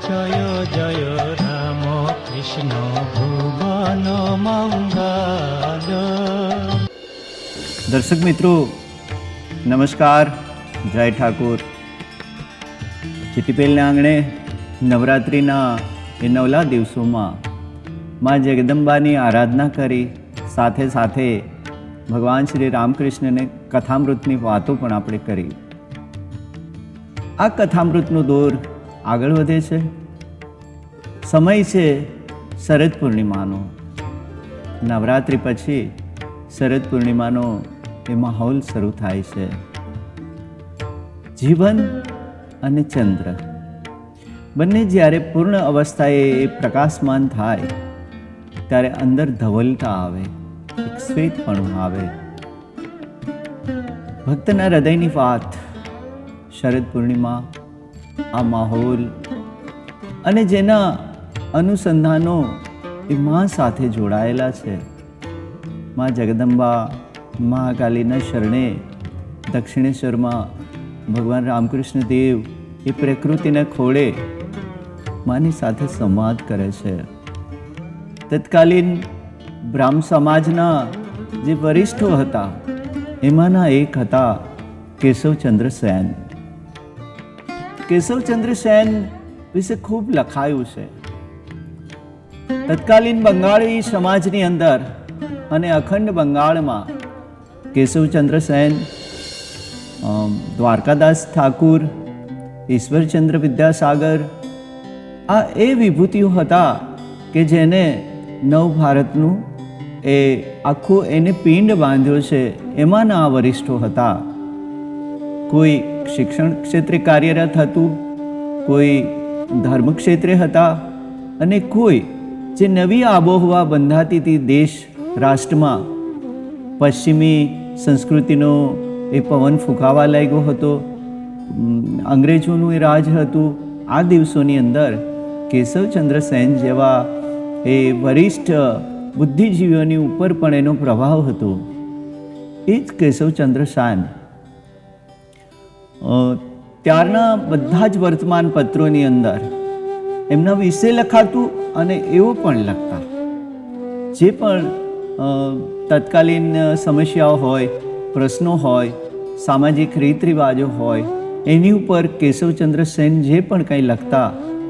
জয় জয় রাম কৃষ্ণ ভুবন મંગલ। દર્શક મિત્રો નમસ્કાર, જય ઠાકુર। ચીટીપેલના આંગણે નવરાત્રિના એ નવલા દિવસોમાં માં જગદંબાની આરાધના કરી સાથે સાથે ભગવાન શ્રી રામકૃષ્ણને કથામૃતની વાતો પણ આપણે કરી। આ કથામૃતનો દોર આગળ વધે છે। સમય છે શરદ પૂર્ણિમાનો। નવરાત્રિ પછી શરદ પૂર્ણિમાનો એ માહોલ શરૂ થાય છે। જીવન અને ચંદ્ર બંને જ્યારે પૂર્ણ અવસ્થાએ પ્રકાશમાન થાય ત્યારે અંદર ધવલતા આવે, એક શ્વેતપણું આવે। ભક્તના હૃદયની વાત શરદ પૂર્ણિમા, આ માહોલ અને જેના અનુસંધાનો એ માં સાથે જોડાયેલા છે। માં જગદંબા મહાકાલીના શરણે દક્ષિણેશ્વરમાં ભગવાન રામકૃષ્ણ દેવ એ પ્રકૃતિના ખોળે માની સાથે સંવાદ કરે છે। તત્કાલીન બ્રાહ્મ સમાજના જે વરિષ્ઠો હતા એમાંના એક હતા કેશવચંદ્ર સેન। કેશવચંદ્ર સેન વિશે ખૂબ લખાયું છે। તત્કાલીન બંગાળી સમાજની અંદર અને અખંડ બંગાળમાં કેશવચંદ્ર સેન, દ્વારકાદાસ ઠાકુર, ઈશ્વરચંદ્ર વિદ્યાસાગર આ એ વિભૂતિઓ હતા કે જેને નવ ભારતનું એ આખું એને પિંડ બાંધ્યો છે। એમાંના આ વરિષ્ઠો હતા। કોઈ શિક્ષણ ક્ષેત્રે કાર્યરત હતું, કોઈ ધર્મ ક્ષેત્રે હતા અને કોઈ જે નવી આબોહવા બંધાતી હતી દેશ રાષ્ટ્રમાં, પશ્ચિમી સંસ્કૃતિનો એ પવન ફૂંકાવા લાગ્યો હતો, અંગ્રેજોનું એ રાજ હતું। આ દિવસોની અંદર કેશવચંદ્ર સેન જેવા એ વરિષ્ઠ બુદ્ધિજીવીઓની ઉપર પણ એનો પ્રભાવ હતો। એ જ કેશવચંદ્ર સેન ત્યારના બધા જ વર્તમાન પત્રોની અંદર એમના વિશે લખાતું અને એવો પણ લખતા। જે પણ તત્કાલીન સમસ્યાઓ હોય, પ્રશ્નો હોય, સામાજિક રીત રિવાજો હોય, એની ઉપર કેશવચંદ્ર સેન જે પણ કંઈ લખતા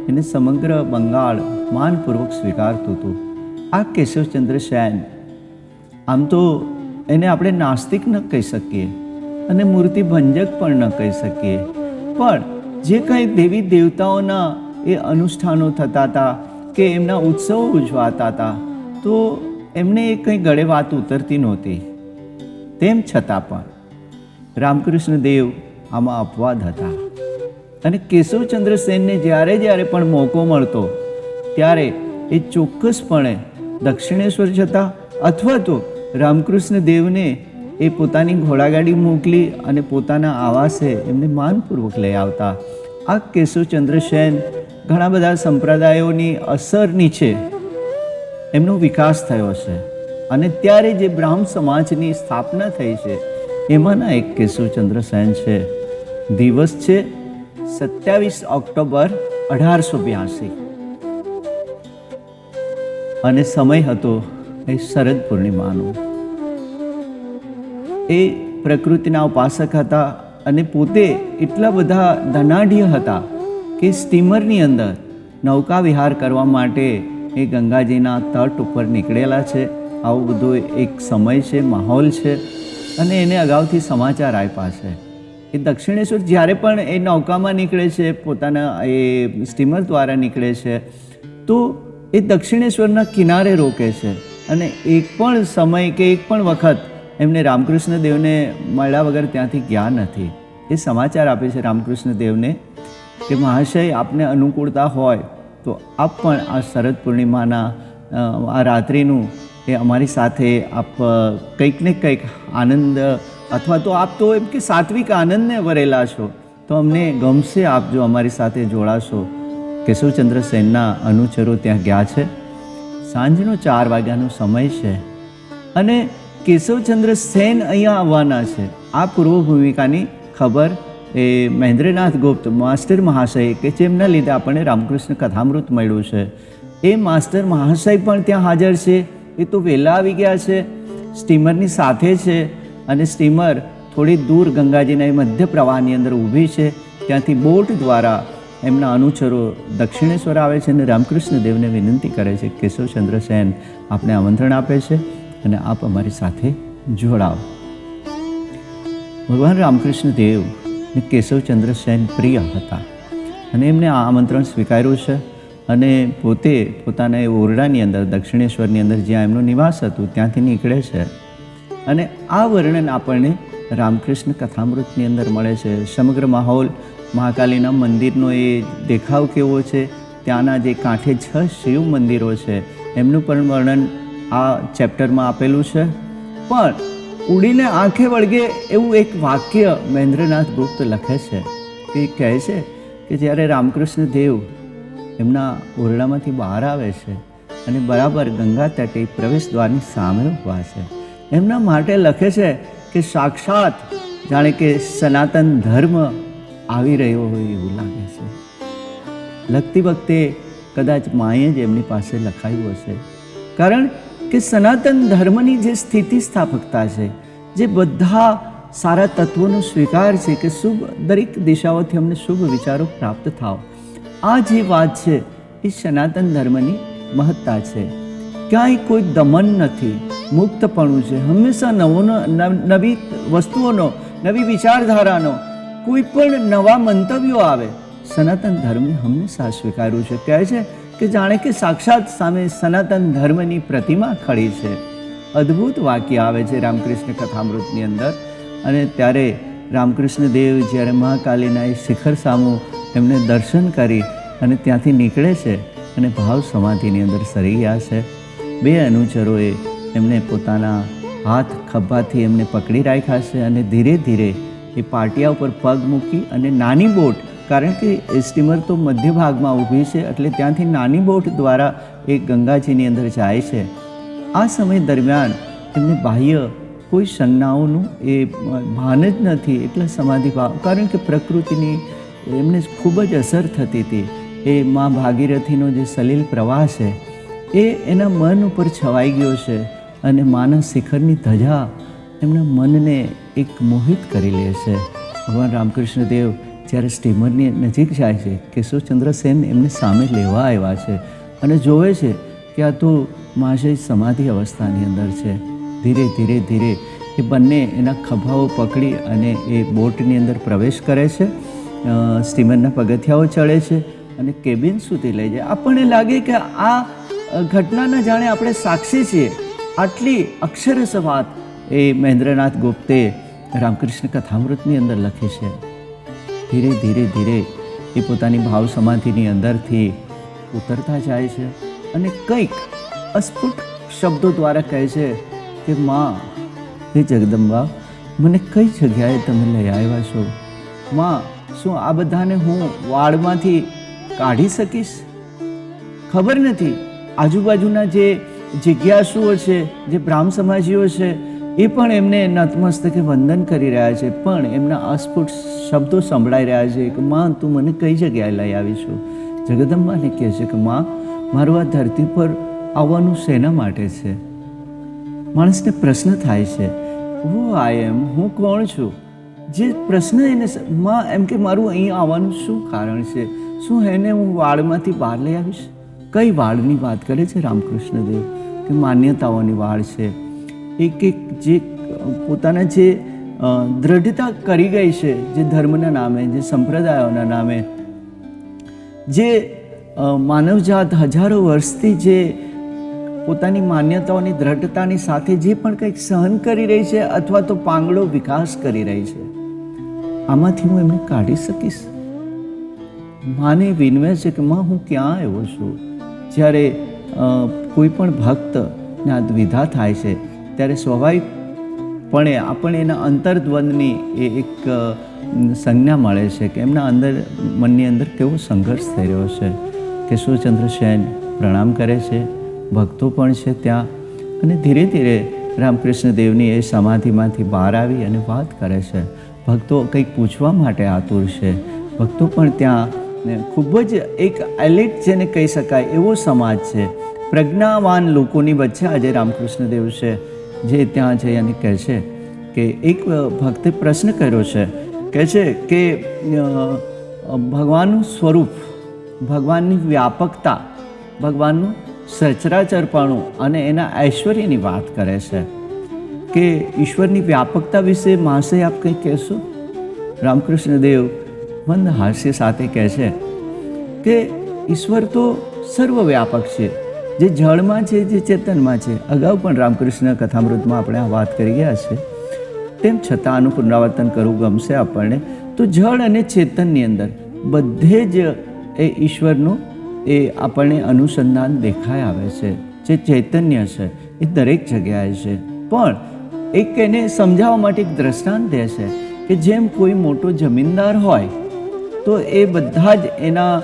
એને સમગ્ર બંગાળ માનપૂર્વક સ્વીકારતું હતું। આ કેશવચંદ્ર સેન આમ તો એને આપણે નાસ્તિક ન કહી શકીએ અને મૂર્તિભંજક પણ ન કહી શકીએ, પણ જે કંઈ દેવી દેવતાઓના એ અનુષ્ઠાનો થતા હતા કે એમના ઉત્સવો ઉજવાતા હતા તો એમને એ કંઈ ગળે વાત ઉતરતી નહોતી। તેમ છતાં પણ રામકૃષ્ણ દેવ આમાં અપવાદ હતા અને કેશવચંદ્ર સેનને જ્યારે પણ મોકો મળતો ત્યારે એ ચોક્કસપણે દક્ષિણેશ્વર જતા અથવા તો રામકૃષ્ણ દેવને એ પોતાની ઘોડાગાડી મોકલી અને પોતાના આવાસે એમને માનપૂર્વક લઈ આવતા। આ કેશવચંદ્ર સેન ઘણા બધા સંપ્રદાયોની અસર નીચે એમનો વિકાસ થયો છે અને ત્યારે જે બ્રાહ્મ સમાજની સ્થાપના થઈ છે એમાંના એક કેશવચંદ્ર સેન છે। દિવસ છે 27 ઓક્ટોબર 1882 અને સમય હતો એ શરદ પૂર્ણિમાનો। એ પ્રકૃતિના ઉપાસક હતા અને પોતે એટલા બધા ધનાઢ્ય હતા કે સ્ટીમરની અંદર નૌકા વિહાર કરવા માટે એ ગંગાજીના તટ ઉપર નીકળેલા છે। આવું બધું એક સમય છે, માહોલ છે અને એને અગાઉથી સમાચાર આપ્યા છે। એ દક્ષિણેશ્વર જ્યારે પણ એ નૌકામાં નીકળે છે, પોતાના એ સ્ટીમર દ્વારા નીકળે છે તો એ દક્ષિણેશ્વરના કિનારે રોકે છે અને એક પણ સમય કે એક પણ વખત એમને રામકૃષ્ણ દેવને મળ્યા વગર ત્યાંથી ગયા નથી। એ સમાચાર આપે છે રામકૃષ્ણ દેવને કે મહાશય આપને અનુકૂળતા હોય તો આપ પણ આ શરદ પૂર્ણિમાના આ રાત્રિનું એ અમારી સાથે આપ કંઈક ને કંઈક આનંદ અથવા તો આપ તો એમ કે સાત્વિક આનંદને વરેલા છો તો અમને ગમશે આપ જો અમારી સાથે જોડાશો। કેશવચંદ્ર સેનના અનુચરો ત્યાં ગયા છે। સાંજનો 4 વાગ્યાનો સમય છે અને કેશવચંદ્ર સેન અહીંયા આવવાના છે। આ પૂર્વ ભૂમિકાની ખબર એ મહેન્દ્રનાથ ગુપ્ત માસ્ટર મહાશય કે જેમના લીધે આપણને રામકૃષ્ણ કથામૃત મળ્યું છે, એ માસ્ટર મહાશય પણ ત્યાં હાજર છે. એ તો વહેલા આવી ગયા છે, સ્ટીમરની સાથે છે અને સ્ટીમર થોડી દૂર ગંગાજીના એ મધ્ય પ્રવાહની અંદર ઊભી છે. ત્યાંથી બોટ દ્વારા એમના અનુચરો દક્ષિણેશ્વર આવે છે અને રામકૃષ્ણ દેવને વિનંતી કરે છે, કેશવચંદ્ર સેન આપને આમંત્રણ આપે છે અને આપ અમારી સાથે જોડાઓ. ભગવાન રામકૃષ્ણ દેવ ને કેશવચંદ્ર સેન પ્રિય હતા અને એમને આ આમંત્રણ સ્વીકાર્યું છે અને પોતે પોતાના એ ઓરડાની અંદર દક્ષિણેશ્વરની અંદર જ્યાં એમનું નિવાસ હતું ત્યાંથી નીકળે છે. અને આ વર્ણન આપણને રામકૃષ્ણ કથામૃતની અંદર મળે છે. સમગ્ર માહોલ મહાકાલીના મંદિરનો એ દેખાવ કેવો છે, ત્યાંના જે કાંઠે 6 શિવ મંદિરો છે એમનું પણ વર્ણન આ ચેપ્ટરમાં આપેલું છે. પણ ઉડીને આંખે વળગે એવું એક વાક્ય મહેન્દ્રનાથ ગુપ્ત લખે છે કે કહે છે કે જ્યારે રામકૃષ્ણ દેવ એમના ઓરડામાંથી બહાર આવે છે અને બરાબર ગંગા તટે પ્રવેશ દ્વારની સામે ઊભા છે, એમના માટે લખે છે કે સાક્ષાત જાણે કે સનાતન ધર્મ આવી રહ્યો હોય એવું લાગે છે. લખતી વખતે કદાચ માએ જ એમની પાસે લખાયું હશે, કારણ કે સનાતન ધર્મની જે સ્થિતિ સ્થાપકતા છે, જે બધા સારા તત્વોનો સ્વીકાર છે કે શુભ દરેક દિશાઓથી અમને શુભ વિચારો પ્રાપ્ત થાવ, આ જે વાત છે એ સનાતન ધર્મની મહત્તા છે. ક્યાંય કોઈ દમન નથી, મુક્તપણું છે. હંમેશા નવી વસ્તુઓનો, નવી વિચારધારાનો, કોઈ પણ નવા મંતવ્યો આવે, સનાતન ધર્મે હંમેશા સ્વીકાર્યું છે. કહે છે કે જાણે કે સાક્ષાત સામે સનાતન ધર્મની પ્રતિમા ખડી છે. અદ્ભુત વાક્ય આવે છે રામકૃષ્ણ કથામૃતની અંદર. અને ત્યારે રામકૃષ્ણ દેવ જ્યારે મહાકાલીના એ શિખર સામું એમને દર્શન કરી અને ત્યાંથી નીકળે છે અને ભાવ સમાધિની અંદર સરી ગયા છે. 2 અનુચરોએ એમને પોતાના હાથ ખભાથી એમને પકડી રાખ્યા છે અને ધીરે ધીરે એ પાટિયા ઉપર પગ મૂકી અને નાની બોટ, કારણ કે એ સ્ટીમર તો મધ્ય ભાગમાં ઊભી છે એટલે ત્યાંથી નાની બોટ દ્વારા એ ગંગાજીની અંદર જાય છે. આ સમય દરમિયાન એમને બાહ્ય કોઈ સંજ્ઞાઓનું એ ભાન જ નથી, એટલે સમાધિ ભાવ, કારણ કે પ્રકૃતિની એમને ખૂબ જ અસર થતી હતી. એ મા ભાગીરથીનો જે સલીલ પ્રવાહ છે એ એના મન ઉપર છવાઈ ગયો છે અને માના શિખરની ધજા એમના મનને એક મોહિત કરી લે છે. ભગવાન રામકૃષ્ણ દેવ જ્યારે સ્ટીમરની નજીક જાય છે, કેશવચંદ્ર સેન એમને સામે લેવા આવ્યા છે અને જોવે છે કે આ તો મહાશય સમાધિ અવસ્થાની અંદર છે. ધીરે ધીરે ધીરે એ બંને એના ખભાઓ પકડી અને એ બોટની અંદર પ્રવેશ કરે છે, સ્ટીમરના પગથિયાઓ ચડે છે અને કેબિન સુધી લઈ જાય. આપણને લાગે કે આ ઘટનાના જાણે આપણે સાક્ષી છીએ. આટલી અક્ષરશ વાત એ મહેન્દ્રનાથ ગુપ્તે રામકૃષ્ણ કથામૃતની અંદર લખી છે. ધીરે ધીરે ધીરે એ પોતાની ભાવ સમાધિની અંદરથી ઉતરતા જાય છે અને કંઈક અસ્ફુટ શબ્દો દ્વારા કહે છે કે માં, હે જગદંબા, મને કઈ જગ્યાએ તમે લઈ આવ્યા છો? માં, શું આ બધાને હું વાડમાંથી કાઢી શકીશ? ખબર નથી. આજુબાજુના જે જિજ્ઞાસુઓ છે, જે બ્રાહ્મ સમાજીઓ છે, એ પણ એમને નતમસ્તકે વંદન કરી રહ્યા છે, પણ એમના અસ્ફુટ શબ્દો સંભળાઈ રહ્યા છે કે માં, તું મને કઈ જગ્યાએ લઈ આવી છો? જગદંબાને કહે છે કે માં, મારું આ ધરતી પર આવવાનું શેના માટે છે? માણસને પ્રશ્ન થાય છે, હું આઈ એમ, હું કોણ છું? જે પ્રશ્ન એને માં એમ કે મારું અહીં આવવાનું શું કારણ છે? શું એને હું વાડમાંથી બહાર લઈ આવીશ? કઈ વાડની વાત કરે છે રામકૃષ્ણ દેવ? કે માન્યતાઓની વાડ છે. એક જે પોતાના જે દ્રઢતા કરી ગઈ છે, જે ધર્મના નામે, જે સંપ્રદાયોના નામે, જે માનવજાત હજારો વર્ષથી જે પોતાની માન્યતાઓની દ્રઢતાની સાથે જે પણ કંઈક સહન કરી રહી છે અથવા તો પાંગળો વિકાસ કરી રહી છે, આમાંથી હું એમને કાઢી શકીશ? માને વિનવે છે કે માં, હું ક્યાં આવ્યો છું? જ્યારે કોઈ પણ ભક્તને આ દ્વિધા થાય છે ત્યારે સ્વાભાવિકપણે આપણને એના અંતર્દ્વંદની એ એક સંજ્ઞા મળે છે કે એમના અંદર મનની અંદર કેવો સંઘર્ષ થઈ રહ્યો છે. કેશવચંદ્ર સેન પ્રણામ કરે છે, ભક્તો પણ છે ત્યાં, અને ધીરે ધીરે રામકૃષ્ણ દેવની એ સમાધિમાંથી બહાર આવી અને વાત કરે છે. ભક્તો કંઈક પૂછવા માટે આતુર છે. ભક્તો પણ ત્યાં ખૂબ જ એક એલિટ જેને કહી શકાય એવો સમાજ છે. પ્રજ્ઞાવાન લોકોની વચ્ચે આજે રામકૃષ્ણદેવ છે જે ત્યાં જઈ અને કહે છે કે એક ભક્તે પ્રશ્ન કર્યો છે, કહે છે કે ભગવાનનું સ્વરૂપ, ભગવાનની વ્યાપકતા, ભગવાનનું સચરાચરપણું અને એના ઐશ્વર્યની વાત કરે છે કે ઈશ્વરની વ્યાપકતા વિશે મહાશય આપ કંઈ કહેશો? રામકૃષ્ણદેવ મંદ હાસ્ય સાથે કહે છે કે ઈશ્વર તો સર્વવ્યાપક છે, જે જળમાં છે, જે ચેતનમાં છે. અગાઉ પણ રામકૃષ્ણ કથામૃતમાં આપણે આ વાત કરી ગયા છે, તેમ છતાં આનું પુનરાવર્તન કરવું ગમશે આપણને. તો જળ અને ચેતનની અંદર બધે જ એ ઈશ્વરનું એ આપણને અનુસંધાન દેખાઈ આવે છે. જે ચૈતન્ય છે એ દરેક જગ્યાએ છે. પણ એક એને સમજાવવા માટે એક દ્રષ્ટાંત દે છે કે જેમ કોઈ મોટો જમીનદાર હોય તો એ બધા જ એના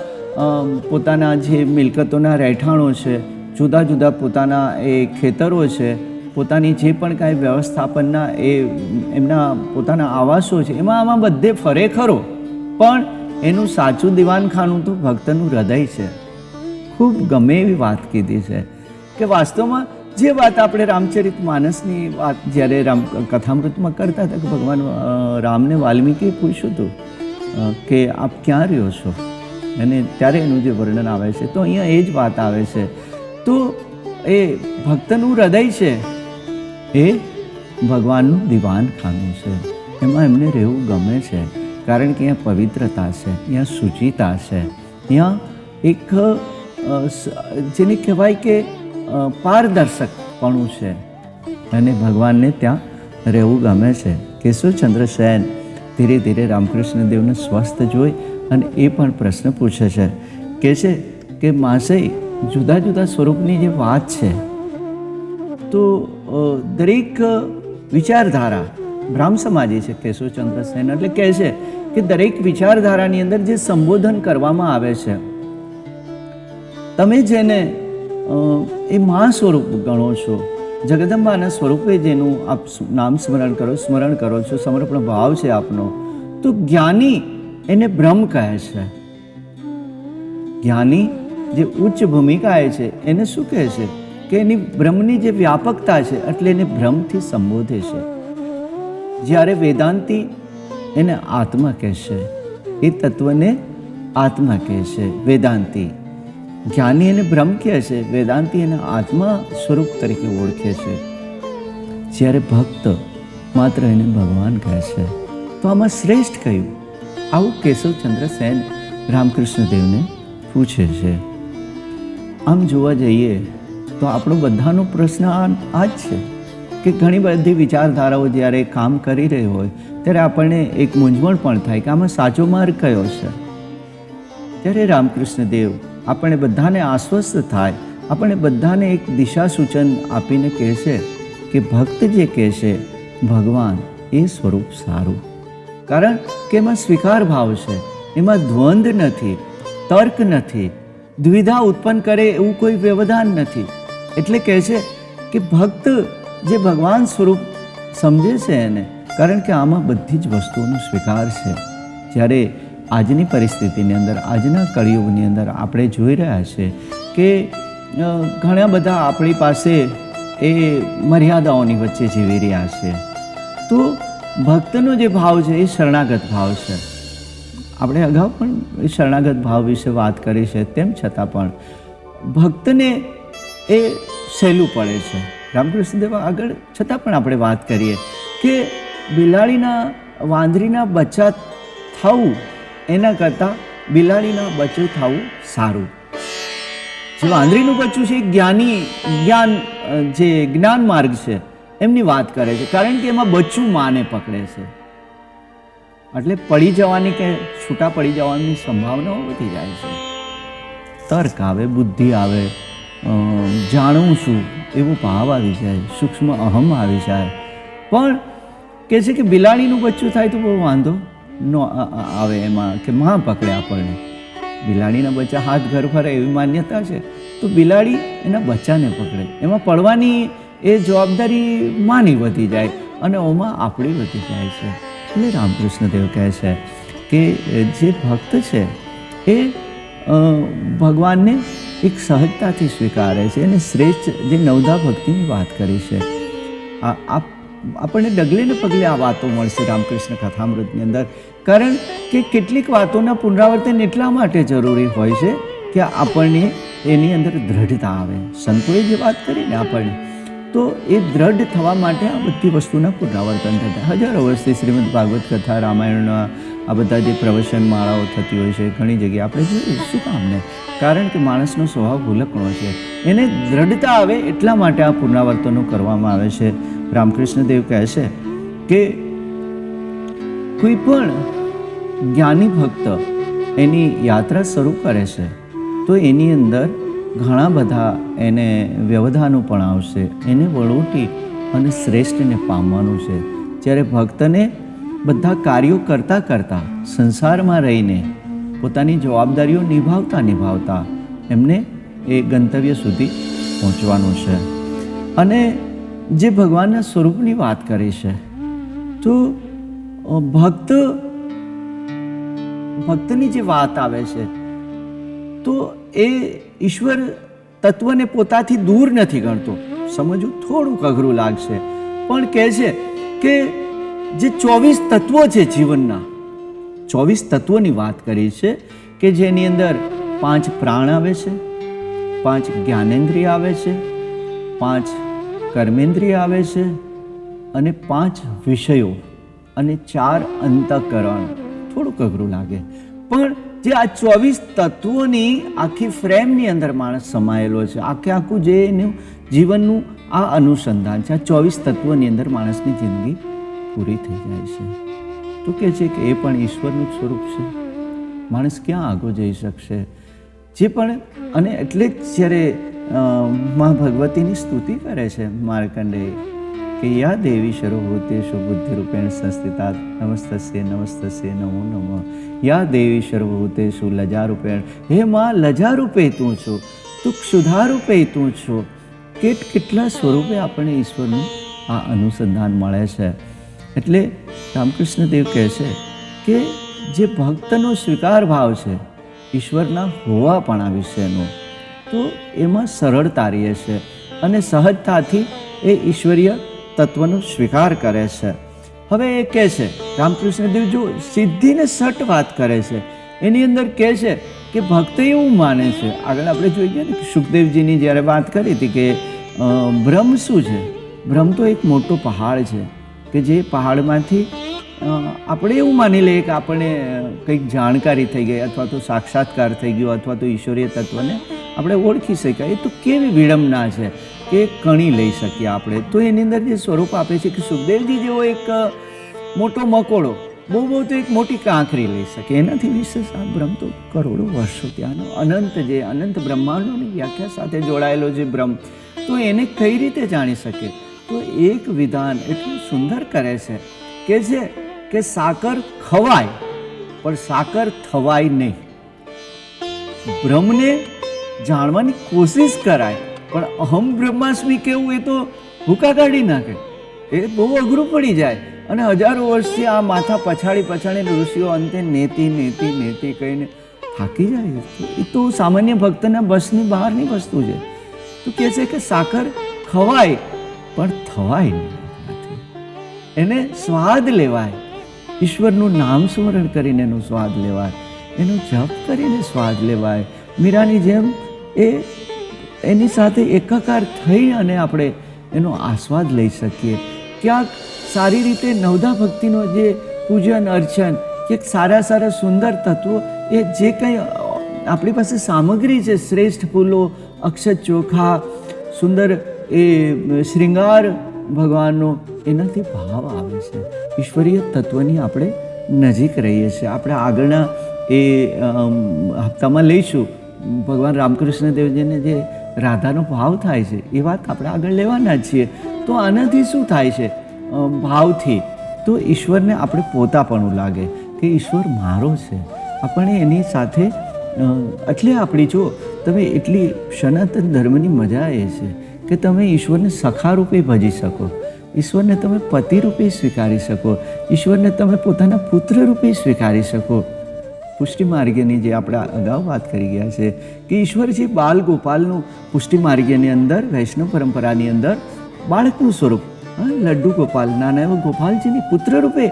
પોતાના જે મિલકતોના રહેઠાણો છે, જુદા જુદા પોતાના એ ખેતરો છે, પોતાની જે પણ કાંઈ વ્યવસ્થાપનના એ એમના પોતાના આવાસો છે, આમાં બધે ફરે ખરો, પણ એનું સાચું દિવાનખાનું તો ભક્તનું હૃદય છે. ખૂબ ગમે એવી વાત કીધી છે કે વાસ્તવમાં જે વાત આપણે રામચરિત માનસની વાત જ્યારે કથામૃતમાં કરતા હતા કે ભગવાન રામને વાલ્મીકીએ પૂછ્યું હતું કે આપ ક્યાં રહ્યો છો, અને ત્યારે એનું જે વર્ણન આવે છે તો અહીંયા એ જ વાત આવે છે. તો એ ભક્તનું હૃદય છે એ ભગવાનનું દિવાનખાનું છે, એમાં એમને રહેવું ગમે છે, કારણ કે અહીંયા પવિત્રતા છે, અહીંયા શુચિતા છે, અહીંયા એક જેને કહેવાય કે પારદર્શકપણું છે, અને ભગવાનને ત્યાં રહેવું ગમે છે. કેશવચંદ્ર સેન ધીરે ધીરે રામકૃષ્ણદેવને સ્વસ્થ જોઈ અને એ પણ પ્રશ્ન પૂછે છે, કહે છે કે મહાશય જુદા જુદા સ્વરૂપની જે વાત છે તો દરેક વિચારધારા બ્રાહ્મ સમાજી છે કેશવચંદ્ર સેન, એટલે કહે છે કે દરેક વિચારધારાની અંદર જે સંબોધન કરવામાં આવે છે તમે જેને એ મહા સ્વરૂપ ગણો છો, જગદંબાના સ્વરૂપે જેનું આપ નામ સ્મરણ કરો છો, સમર્પણ ભાવ છે આપનો, તો જ્ઞાની એને બ્રહ્મ કહે છે. જ્ઞાની જે ઉચ્ચ ભૂમિકાએ છે એને શું કહે છે કે એની બ્રહ્મની જે વ્યાપકતા છે એટલે એને બ્રહ્મથી સંબોધે છે. જ્યારે વેદાંતી એને આત્મા કહેશે, એ તત્વને આત્મા કહે છે વેદાંતી. જ્ઞાની એને બ્રહ્મ કહે છે, વેદાંતી એને આત્મા સ્વરૂપ તરીકે ઓળખે છે. જ્યારે ભક્ત માત્ર એને ભગવાન કહે છે. તો આમાં શ્રેષ્ઠ કયું? આવું કેશવચંદ્ર સેન રામકૃષ્ણદેવને પૂછે છે. આમ જોવા જઈએ તો આપણો બધાનો પ્રશ્ન આ જ છે કે ઘણી બધી વિચારધારાઓ જ્યારે કામ કરી રહી હોય ત્યારે આપણને એક મૂંઝવણ પણ થાય કે આમાં સાચો માર્ગ કયો છે. ત્યારે રામકૃષ્ણદેવ આપણે બધાને આશ્વસ્ત થાય, આપણે બધાને એક દિશા સૂચન આપીને કહે છે કે ભક્ત જે કહે છે ભગવાન એ સ્વરૂપ સારું, કારણ કે એમાં સ્વીકાર ભાવ છે, એમાં દ્વંદ્વ નથી, તર્ક નથી, દ્વિધા ઉત્પન્ન કરે એવું કોઈ વ્યવધાન નથી. એટલે કહે છે કે ભક્ત જે ભગવાન સ્વરૂપ સમજે છે એને, કારણ કે આમાં બધી જ વસ્તુઓનો સ્વીકાર છે. જ્યારે આજની પરિસ્થિતિની અંદર, આજના કળિયુગની અંદર આપણે જોઈ રહ્યા છે કે ઘણા બધા આપણી પાસે એ મર્યાદાઓની વચ્ચે જીવી રહ્યા છે. તો ભક્તનો જે ભાવ છે એ શરણાગત ભાવ છે. આપણે અગાઉ પણ એ શરણાગત ભાવ વિશે વાત કરી છે, તેમ છતાં પણ ભક્તને એ સહેલું પડે છે. રામકૃષ્ણદેવ આગળ છતાં પણ આપણે વાત કરીએ કે વાંદરીના બચ્ચા થવું એના કરતાં બિલાડીના બચ્ચું થવું સારું. જે વાંદરીનું બચ્ચું છે એ જ્ઞાન માર્ગ છે એમની વાત કરે છે, કારણ કે એમાં બચ્ચું માને પકડે છે, એટલે પડી જવાની કે છૂટા પડી જવાની સંભાવનાઓ વધી જાય છે. તર્ક આવે, બુદ્ધિ આવે, જાણવું છું એવો ભાવ આવી જાય, સૂક્ષ્મ અહમ આવી જાય. પણ કહે છે કે બિલાડીનું બચ્ચું થાય તો બહુ વાંધો ન આવે એમાં કે માં પકડે આપણને. બિલાડીના બચ્ચા હાથ ઘર ફરે એવી માન્યતા છે, તો બિલાડી એના બચ્ચાને પકડે, એમાં પડવાની એ જવાબદારી માની વધી જાય અને ઓમાં આપણી વધી જાય છે. એટલે રામકૃષ્ણદેવ કહે છે કે જે ભક્ત છે એ ભગવાનને એક સહજતાથી સ્વીકારે છે અને શ્રેષ્ઠ જે નવધા ભક્તિની વાત કરી છે. આપણને ડગલે ને પગલે આ વાતો મળશે રામકૃષ્ણ કથામૃતની અંદર, કારણ કે કેટલીક વાતોના પુનરાવર્તન એટલા માટે જરૂરી હોય છે કે આપણને એની અંદર દ્રઢતા આવે. સંતોએ જે વાત કરીને આપણને, તો એ દ્રઢ થવા માટે આ બધી વસ્તુના પુનરાવર્તન થતા. હજારો વર્ષથી શ્રીમદ ભાગવત કથા, રામાયણના આ બધા જે પ્રવચન માળાઓ થતી હોય છે ઘણી જગ્યાએ આપણે જોઈએ. શું કામને? કારણ કે માણસનો સ્વભાવ ભૂલકણો છે, એને દ્રઢતા આવે એટલા માટે આ પુનરાવર્તનો કરવામાં આવે છે. રામકૃષ્ણદેવ કહે છે કે કોઈ પણ જ્ઞાની ભક્ત એની યાત્રા શરૂ કરે છે તો એની અંદર ઘણા બધા એને વ્યવધાનો પણ આવશે. એને વળોટી અને શ્રેષ્ઠને પામવાનું છે. જ્યારે ભક્તને બધા કાર્યો કરતાં કરતાં સંસારમાં રહીને પોતાની જવાબદારીઓ નિભાવતા એમને એ ગંતવ્ય સુધી પહોંચવાનું છે. અને જે ભગવાનના સ્વરૂપની વાત કરી છે, તો ભક્તની જે વાત આવે છે, તો એ ઈશ્વર તત્વને પોતાથી દૂર નથી ગણતો. સમજવું થોડુંક અઘરું લાગશે, પણ કહે છે કે જે 24 તત્વો છે જીવનના, 24 તત્વોની વાત કરી છે કે જેની અંદર 5 પ્રાણ આવે છે, 5 જ્ઞાનેન્દ્રિય આવે છે, 5 કર્મેન્દ્રિય આવે છે અને 5 વિષયો અને 4 અંતઃકરણ. થોડુંક અઘરું લાગે, પણ જે આ 24 તત્વોની આખી ફ્રેમની અંદર માણસ સમાયેલો છે, આખું જે એનું જીવનનું આ અનુસંધાન છે, આ 24 તત્વોની અંદર માણસની જિંદગી પૂરી થઈ જાય છે. તો કહે છે કે એ પણ ઈશ્વરનું સ્વરૂપ છે. માણસ ક્યાં આગળ જઈ શકશે? જે પણ, અને એટલે જ જ્યારે મા ભગવતીની સ્તુતિ કરે છે માર્કંડેય કે યા દેવી સર્વભૂતેષુ બુદ્ધિરૂપેણ સંસ્થિતા નમસ્તસ્ય નમસ્તસ્ય નમો નમઃ. યા દેવી સર્વભૂતેષુ લજારૂપેણ, હે માં લજારૂપે તું છું, તું ક્ષુધારૂપે તું છું. કેટલા સ્વરૂપે આપણને ઈશ્વરનું આ અનુસંધાન મળે છે. એટલે રામકૃષ્ણદેવ કહે છે કે જે ભક્તનો સ્વીકાર ભાવ છે ઈશ્વરના હોવાપણા વિશેનો, તો એમાં સરળતા રહે છે અને સહજતાથી એ ઈશ્વરીય તત્વનો સ્વીકાર કરે છે. હવે એ કહે છે રામકૃષ્ણદેવ જો સિદ્ધિને સટ વાત કરે છે, એની અંદર કહે છે કે ભક્ત એવું માને છે. આગળ આપણે જોઈએ ને કે સુખદેવજીની જ્યારે વાત કરી હતી કે બ્રહ્મ શું છે? બ્રહ્મ તો એક મોટો પહાડ છે કે જે પહાડમાંથી આપણે એવું માની લઈએ કે આપણને કંઈક જાણકારી થઈ ગઈ, અથવા તો સાક્ષાત્કાર થઈ ગયો, અથવા તો ઈશ્વરીય તત્વને આપણે ઓળખી શક્યા. એ તો કેવી વિડંબના છે કે કણી લઈ શકીએ આપણે. તો એની અંદર જે સ્વરૂપ આપે છે કે સુખદેવજી જેવો એક મોટો મકોડો બહુ તો એક મોટી કાંકરી લઈ શકે, એનાથી વિશેષ આ બ્રહ્મ તો કરોડો વર્ષો ત્યાંનો અનંત બ્રહ્માંડોની વ્યાખ્યા સાથે જોડાયેલો જે બ્રહ્મ, તો એને કઈ રીતે જાણી શકે? તો એક વિધાન એટલું સુંદર કરે છે કે સાકર ખવાય પણ સાકર થવાય નહીં. બ્રહ્મને જાણવાની કોશિશ કરાય પણ અહમ બ્રહ્માસ્મિ કેવું એ તો ભૂકા કાઢી નાખે. એ બહુ અઘરું પડી જાય અને હજારો વર્ષથી આ માથા પછાડીને ઋષિઓ અંતે નેતિ કહીને થાકી જાય. એ તો સામાન્ય ભક્તના બસની બહારની વસ્તુ છે. તો કહે છે કે સાકર ખવાય પણ થવાય નહીં. એને સ્વાદ લેવાય, ઈશ્વરનું નામ સ્મરણ કરીને એનો સ્વાદ લેવાય, એનો જપ કરીને સ્વાદ લેવાય. મીરાની જેમ એની સાથે એકાકાર થઈ અને આપણે એનો આસ્વાદ લઈ શકીએ. ક્યાંક સારી રીતે નવધા ભક્તિનો જે પૂજન અર્ચન કે સારા સુંદર તત્વો, એ જે કંઈ આપણી પાસે સામગ્રી છે, શ્રેષ્ઠ ફૂલો, અક્ષત ચોખા, સુંદર એ શ્રૃંગાર ભગવાનનો, એનાથી ભાવ આવે છે. ઈશ્વરીય તત્વની આપણે નજીક રહીએ છીએ. આપણે આગળના એ હપ્તામાં લઈશું ભગવાન રામકૃષ્ણદેવજીને જે રાધાનો ભાવ થાય છે એ વાત આપણે આગળ લેવાના જ છીએ. તો આનાથી શું થાય છે? ભાવથી તો ઈશ્વરને આપણે પોતાપણું લાગે કે ઈશ્વર મારો છે. આપણે એની સાથે એટલે આપણી જો તમે એટલી સનાતન ધર્મની મજા એ છે કે તમે ઈશ્વરને સખા રૂપે ભજી શકો. ઈશ્વરને તમે પતિ રૂપે સ્વીકારી શકો, ઈશ્વરને તમે પોતાના પુત્ર રૂપે સ્વીકારી શકો. પુષ્ટિ માર્ગની જે આપણે અગાઉ વાત કરી ગયા છે કે ઈશ્વર જે બાલ ગોપાલનું પુષ્ટિ માર્ગની અંદર વૈષ્ણવ પરંપરાની અંદર બાળકનું સ્વરૂપ, લડ્ડુ ગોપાલ, નાના એવા ગોપાલજીની પુત્ર રૂપે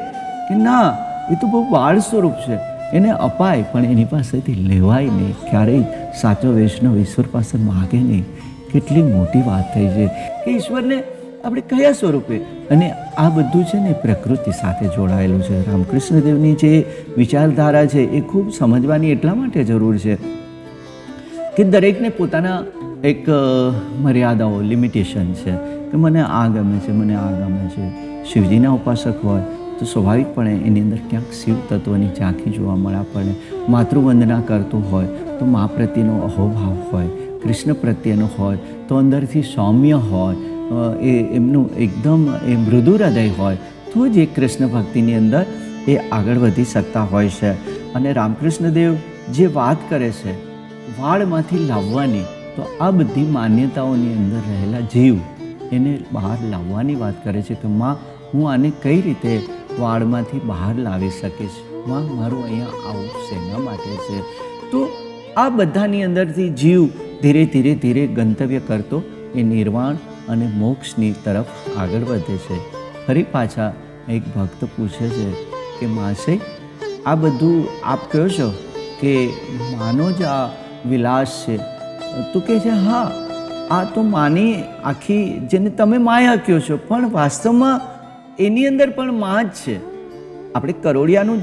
કે ના, એ તો બહુ બાળ સ્વરૂપ છે, એને અપાય પણ એની પાસેથી લેવાય નહીં. ક્યારેય સાચો વૈષ્ણવ ઈશ્વર પાસે માગે નહીં. કેટલી મોટી વાત થઈ છે કે ઈશ્વરને આપણે કયા સ્વરૂપે, અને આ બધું છે ને પ્રકૃતિ સાથે જોડાયેલું છે. રામકૃષ્ણ દેવની જે વિચારધારા છે એ ખૂબ સમજવાની એટલા માટે જરૂર છે કે દરેકને પોતાના એક મર્યાદાઓ, લિમિટેશન છે કે મને આ ગમે છે, મને આ ગમે છે. શિવજીના ઉપાસક હોય તો સ્વાભાવિકપણે એની અંદર ક્યાંક શિવ તત્વની ઝાંખી જોવા મળે આપણને. માતૃવંદના કરતો હોય તો મા પ્રત્યેનો અહોભાવ હોય, કૃષ્ણ પ્રત્યેનો હોય તો અંદરથી સૌમ્ય હોય, એ એમનું એકદમ એ મૃદુ હૃદય હોય તો જ એ કૃષ્ણ ભક્તિની અંદર એ આગળ વધી શકતા હોય છે. અને રામકૃષ્ણ દેવ જે વાત કરે છે વાળમાંથી લાવવાની, તો આ બધી માન્યતાઓની અંદર રહેલા જીવ એને બહાર લાવવાની વાત કરે છે કે માં, હું આને કઈ રીતે વાળમાંથી બહાર લાવી શકીશ? માં, મારું અહીંયા આવું શેના માટે છે? તો આ બધાની અંદરથી જીવ ધીરે ધીરે ધીરે ગંતવ્ય કરતો એ નિર્વાણ અને મોક્ષની તરફ આગળ વધે છે. ફરી પાછા એક ભક્ત પૂછે છે કે માસે, આ બધું આપ કહો છો કે માનો જ આ વિલાસ છે, તો કહે છે હા, આ તો માની આખી, જેને તમે માયા કહો છો, પણ વાસ્તવમાં એની અંદર પણ માં જ છે. આપણે કરોડિયાનું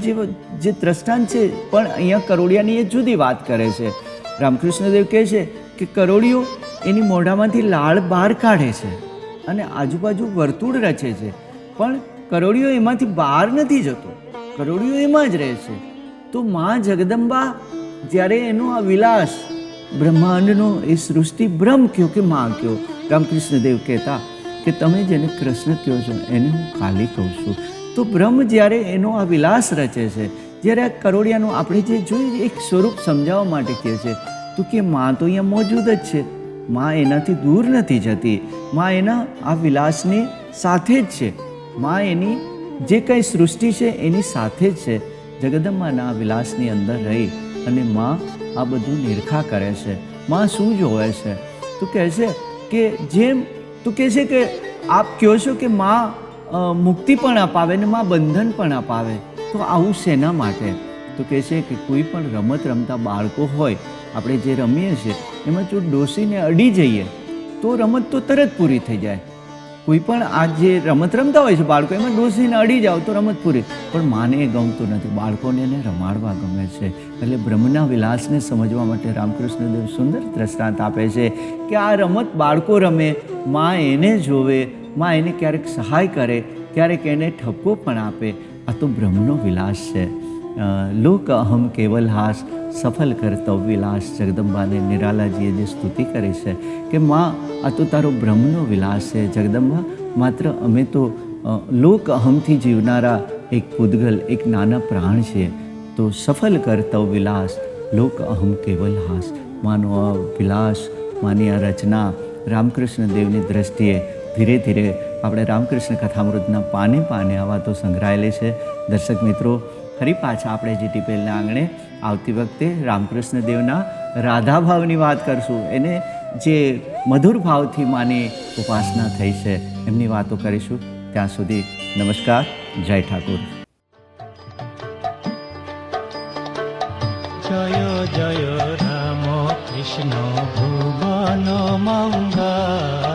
જે દ્રષ્ટાંત છે, પણ અહીંયા કરોડિયાની એ જુદી વાત કરે છે. રામકૃષ્ણદેવ કહે છે કે કરોડિયો એની મોઢામાંથી લાળ બહાર કાઢે છે અને આજુબાજુ વર્તુળ રચે છે, પણ કરોડિયો એમાંથી બહાર નથી જતો, કરોડિયો એમાં જ રહે છે. તો માં જગદંબા જ્યારે એનો આ વિલાસ, બ્રહ્માંડનો એ સૃષ્ટિ બ્રહ્મ કયો કે માં કયો, રામકૃષ્ણદેવ કહેતા કે તમે જેને કૃષ્ણ કહો છો એને હું કાલી કહું છું. તો બ્રહ્મ જ્યારે એનો આ વિલાસ રચે છે, જ્યારે આ કરોડિયાનું આપણે જે જોઈએ એક સ્વરૂપ સમજાવવા માટે કહે છે, તો કે માં તો અહીંયા મોજૂદ જ છે, માં એનાથી દૂર નથી જતી, માં એના આ વિલાસની સાથે જ છે, માં એની જે કંઈ સૃષ્ટિ છે એની સાથે જ છે. જગદંબાના વિલાસની અંદર રહી અને માં આ બધું નિરખા કરે છે. માં શું જોવે છે? તો કહે છે કે જેમ તું કહે છે કે આપ કહો છો કે માં મુક્તિ પણ અપાવે ને માં બંધન પણ અપાવે, તો આવું શેના માટે? તો કહે છે કે કોઈ પણ રમત રમતા બાળકો હોય, આપણે જે રમીએ છીએ એમાં જો ડોસીને અડી જઈએ તો રમત તો તરત પૂરી થઈ જાય. કોઈ પણ આ જે રમત રમતા હોય છે બાળકો, એમાં ડોસીને અડી જાઓ તો રમત પૂરી. પણ માને એ ગમતું નથી, બાળકોને એને રમાડવા ગમે છે. એટલે બ્રહ્મના વિલાસને સમજવા માટે રામકૃષ્ણદેવ સુંદર દ્રષ્ટાંત આપે છે કે આ રમત બાળકો રમે, માં એને જોવે, માં એને ક્યારેક સહાય કરે, ક્યારેક એને ઠપકો પણ આપે. આ તો બ્રહ્મનો વિલાસ છે. લોક અહમ કેવલ હાસ, સફલ કરતો વિલાસ. જગદંબાને નિરાલાજીએ જે સ્તુતિ કરી છે કે માં, આ તો તારો બ્રહ્મનો વિલાસ છે જગદંબા, માત્ર અમે તો લોક અહમથી જીવનારા એક પૂદગલ, એક નાના પ્રાણ છીએ, તો સફલ કરતો વિલાસ, લોક અહમ કેવલ હાસ. માનો આ વિલાસ, માની આ રચના રામકૃષ્ણ દેવની દ્રષ્ટિએ ધીરે ધીરે આપણે રામકૃષ્ણ કથામૃતના પાને પાને આ વાતો સંગ્રહાયેલી છે. દર્શક મિત્રો, ફરી પાછા આપણે જીટી પહેલના આંગણે આવતી વખતે રામકૃષ્ણ દેવના રાધા ભાવની વાત કરશું. એને જે મધુર ભાવથી માની ઉપાસના થઈ છે એમની વાતો કરીશું. ત્યાં સુધી નમસ્કાર, જય ઠાકુર. જય જય રામ કૃષ્ણ ભુવન મંગલ.